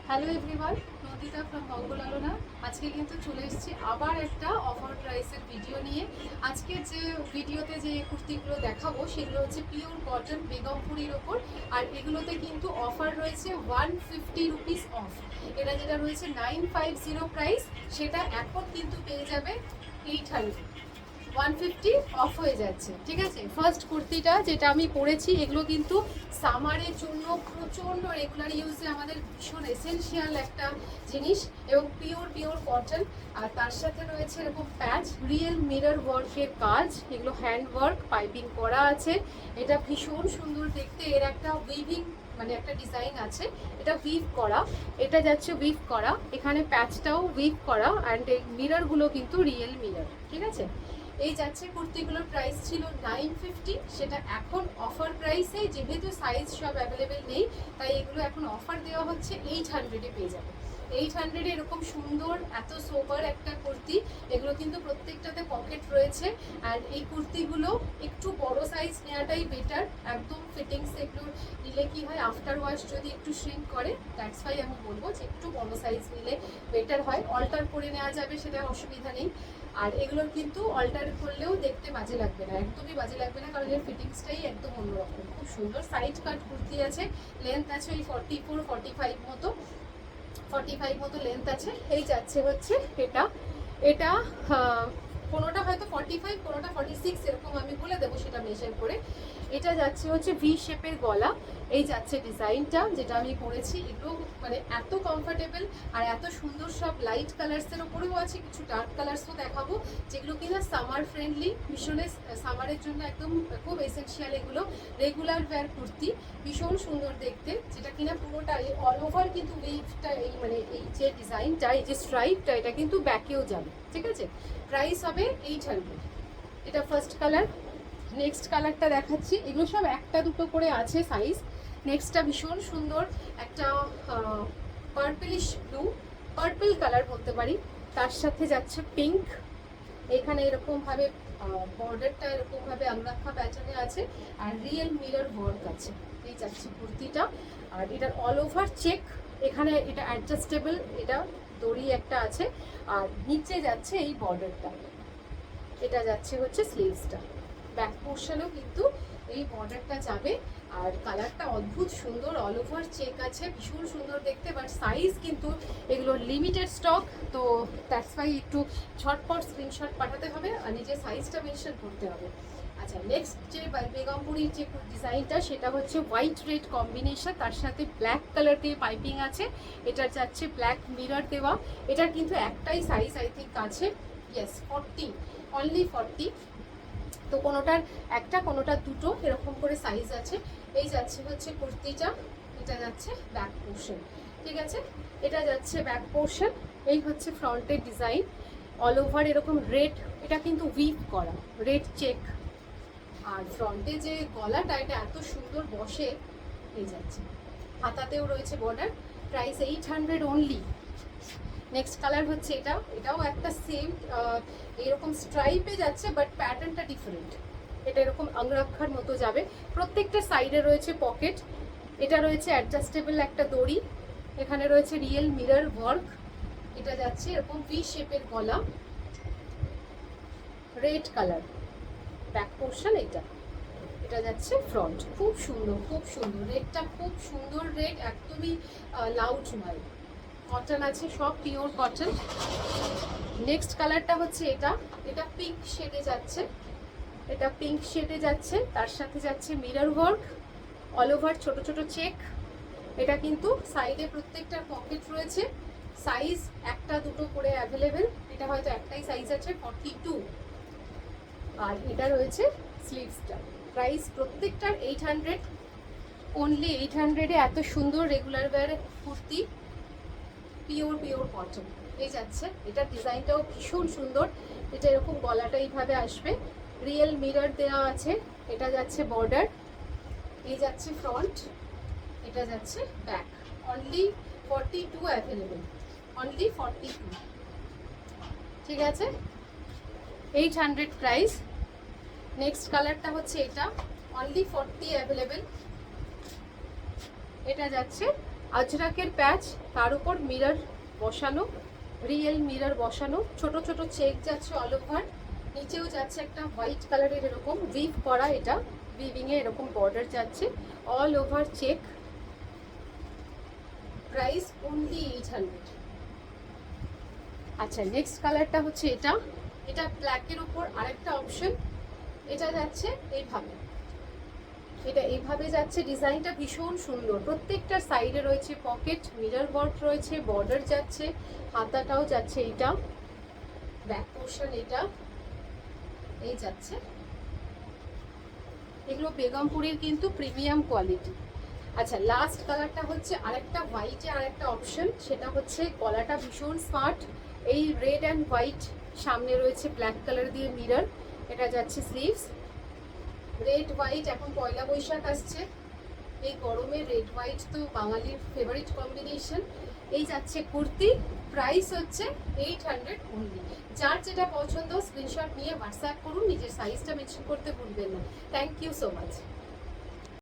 Hello everyone, Nandita from মঙ্গলালোনা। আজকে কিন্তু চলে এসেছি আবার একটা অফার প্রাইসের ভিডিও নিয়ে। আজকে যে ভিডিওতে যে কুর্তিগুলো দেখাবো সেগুলো হচ্ছে পিওর কটন বেগমপুরির ওপর, আর এগুলোতে কিন্তু অফার রয়েছে 150 রুপিস অফ। এটা যেটা রয়েছে 950 প্রাইস, সেটা এখন কিন্তু পেয়ে যাবে 800, 150 অফ হয়ে যাচ্ছে। ঠিক আছে, ফার্স্ট কুর্তিটা যেটা আমি পরেছি, এগুলো কিন্তু সামারের জন্য প্রচণ্ড রেগুলার ইউজে আমাদের ভীষণ এসেনশিয়াল একটা জিনিস, এবং পিওর কটন। আর তার সাথে রয়েছে এরকম প্যাচ, রিয়েল মিরর ওয়ার্কের কাজ, এগুলো হ্যান্ড ওয়ার্ক, পাইপিং করা আছে। এটা ভীষণ সুন্দর দেখতে। এর একটা উইভিং মানে একটা ডিজাইন আছে, এটা উইভ করা, এটা যাচ্ছে উইভ করা, এখানে প্যাচটাও উইভ করা, অ্যান্ড এই মিররগুলো কিন্তু রিয়েল মিরর। ঠিক আছে, এই যাচ্ছে কুর্তিগুলোর প্রাইস ছিল 950, সেটা এখন অফার প্রাইসে, যেহেতু সাইজ সব অ্যাভেলেবেল নেই তাই এগুলো এখন অফার দেওয়া হচ্ছে 800-এ পেয়ে যাবে। 800-এ এরকম সুন্দর এত সোবার একটা কুর্তি, এগুলো কিন্তু প্রত্যেকটাতে পকেট রয়েছে। আর এই কুর্তিগুলো একটু বড় সাইজ নেওয়াটাই বেটার, একদম ফিটিংস এগুলো নিলে কি হয়, আফটার ওয়াশ যদি একটু শ্রিঙ্ক করে, দ্যাটস ওয়াই আমি বলবো যে একটু বড় সাইজ নিলে বেটার হয়। অল্টার করে নেওয়া যাবে, সেটা অসুবিধা নেই। আর এগুলোর কিন্তু অল্টার করলেও দেখতে বাজে লাগবে না, একদমই বাজে লাগবে না, কারণ এর ফিটিংসটাই একদম অন্যরকম। খুব সুন্দর সাইড কাট কুর্তি আছে, লেন্থ আছে ওই 44-45 মতো, 45 মতো লেন্থ আছে। এই যাচ্ছে হচ্ছে এটা, এটা কোনোটা হয়তো 45, কোনোটা 46, এরকম আমি বলে দেবো সেটা মেশার করে। এটা যাচ্ছে হচ্ছে ভি শেপের গলা, এই যাচ্ছে ডিজাইনটা যেটা আমি করেছি। এগুলো মানে এত কমফোর্টেবল আর এত সুন্দর, সব লাইট কালার্সের ওপরেও আছে, কিছু ডার্ক কালার্সও দেখাবো যেগুলো কিনা সামার ফ্রেন্ডলি, ভীষণ সামারের জন্য একদম খুব এসেনশিয়াল। এগুলো রেগুলার ওয়্যার কুর্তি, ভীষণ সুন্দর দেখতে, যেটা কিনা পুরোটাই অল ওভার কিন্তু ওয়েভটা, এই মানে এই যে ডিজাইনটা, এই যে স্ট্রাইপটা, এটা কিন্তু ব্যাকেও যাবে। ঠিক আছে, প্রাইস হবে 800। এটা ফার্স্ট কালার। নেক্সট কালারটা দেখাচ্ছি, এগুলো সব একটা দুটো করে আছে সাইজ। নেক্সটটা ভীষণ সুন্দর একটা পার্পলিশ ব্লু, পার্পল কালার বলতে পারি, তার সাথে যাচ্ছে পিঙ্ক। এখানে এরকমভাবে বর্ডারটা এরকমভাবে আংরাক্ষা প্যাটার্নে আছে, আর রিয়েল মিরর ওয়ার্ক আছে। এই যাচ্ছে কুর্তিটা, আর এটার অল ওভার চেক, এখানে এটা অ্যাডজাস্টেবল, এটা দড়ি একটা আছে, আর নিচে যাচ্ছে এই বর্ডারটা, এটা যাচ্ছে হচ্ছে স্লিভসটা। ব্যাক পোর্শনেও কিন্তু এই বর্ডারটা যাবে, আর কালারটা অদ্ভুত সুন্দর, অল ওভার চেক আছে, ভীষণ সুন্দর দেখতে। বাট সাইজ কিন্তু এগুলো লিমিটেড স্টক, তো দ্যাটস ওয়াই একটু ঝটপট স্ক্রিনশট পাঠাতে হবে আর নিজের সাইজটা মেনশন করতে হবে। আচ্ছা, নেক্সট যে বেগমপুরির যে ডিজাইনটা, সেটা হচ্ছে হোয়াইট রেড কম্বিনেশন, তার সাথে ব্ল্যাক কালার দিয়ে পাইপিং আছে, এটা যাচ্ছে ব্ল্যাক মিরর দেওয়া। এটার কিন্তু একটাই সাইজ আই থিঙ্ক আছে, ইয়েস 40, অনলি 40। তো কোনোটার একটা, কোনোটার দুটো, এরকম করে সাইজ আছে। এই যাচ্ছে হচ্ছে কুর্তিটা, এটা যাচ্ছে ব্যাক পোর্শন। ঠিক আছে, এটা যাচ্ছে ব্যাক পোর্শন, এই হচ্ছে ফ্রন্টের ডিজাইন, অল ওভার এরকম রেড, এটা কিন্তু উইভ করা রেড চেক। আর ফ্রন্টে যে গলাটা, এটা এত সুন্দর বসে, এই যাচ্ছে হাতাতেও রয়েছে border. Price 800 only. Next colour হচ্ছে এটা, এটাও একটা সেম এরকম স্ট্রাইপে যাচ্ছে, বাট প্যাটার্নটা ডিফারেন্ট। এটা এরকম আংরাক্ষার মতো যাবে, প্রত্যেকটা সাইডে রয়েছে পকেট, এটা রয়েছে অ্যাডজাস্টেবল একটা দড়ি, এখানে রয়েছে রিয়েল মিরর ওয়ার্ক। এটা যাচ্ছে এরকম ভি শেপের গলা, রেড কালার ব্যাক পোর্শন। এটা এটা যাচ্ছে ফ্রন্ট, খুব সুন্দর, খুব সুন্দর রেডটা, খুব সুন্দর রেড, একদমই লাউড নয়, কটন আছে, সব পিওর কটন। নেক্সট কালারটা হচ্ছে এটা, এটা পিঙ্ক শেডে যাচ্ছে, এটা পিঙ্ক শেডে যাচ্ছে, তার সাথে যাচ্ছে মিরর ওয়ার্ক, অল ওভার ছোট ছোট চেক। এটা কিন্তু সাইডে প্রত্যেকটার পকেট রয়েছে, সাইজ একটা দুটো করে অ্যাভেলেবেল, এটা হয়তো একটাই সাইজ আছে 42। আর এটা রয়েছে স্লিভসটা। প্রাইস প্রত্যেকটার 800, অনলি 800-এ এত সুন্দর regular wire kurti, pure cotton. এই যাচ্ছে, এটার ডিজাইনটাও ভীষণ সুন্দর, এটা এরকম গলাটা এইভাবে আসবে, রিয়েল মিরর দেওয়া আছে, এটা যাচ্ছে বর্ডার, এই যাচ্ছে ফ্রন্ট, এটা যাচ্ছে ব্যাক। Only 42 available, only 42। ঠিক আছে, 800 প্রাইস। নেক্সট কালারটা হচ্ছে এটা, অনলি 40 অ্যাভেলেবেল, এটা যাচ্ছে আজরাকের প্যাচ, তার উপর মিরর বসানো, রিয়েল মিরর বসানো, ছোট ছোট চেক যাচ্ছে অল ওভার, নিচেও যাচ্ছে একটা হোয়াইট কালারের এরকম উইভ করা, এটা উইভিং এ এরকম বর্ডার যাচ্ছে, all over check. Price only 800। আচ্ছা, নেক্সট কালারটা হচ্ছে এটা, এটা ব্ল্যাকের উপর আরেকটা অপশন। এটা যাচ্ছে এইভাবে, এটা এইভাবে যাচ্ছে, ডিজাইনটা ভীষণ সুন্দর, প্রত্যেকটার সাইডে রয়েছে পকেট, মিরর ওয়ার্ক রয়েছে, বর্ডার যাচ্ছে, হাতাটাও যাচ্ছে এইটা, ব্যাক পোর্শন এটা এই যাচ্ছে। এগুলো বেগমপুরের কিন্তু প্রিমিয়াম কোয়ালিটি। আচ্ছা, লাস্ট কালারটা হচ্ছে আরেকটা হোয়াইটে আরেকটা অপশন, সেটা হচ্ছে গলাটা ভীষণ স্মার্ট, এই রেড অ্যান্ড হোয়াইট, সামনে রয়েছে ব্ল্যাক কালার দিয়ে মিরর, এটা যাচ্ছে স্লিভস, রেড হোয়াইট, এখন পয়লা বৈশাখ আসছে, এই গরমে রেড হোয়াইট তো বাঙালির ফেভারিট কম্বিনেশন। এই যাচ্ছে কুর্তি, প্রাইস হচ্ছে 800 অনলি। যার যেটা পছন্দ স্ক্রিনশট নিয়ে হোয়াটসঅ্যাপ করুন, নিজের সাইজটা মেনশন করতে ভুলবেন না। Thank you so much.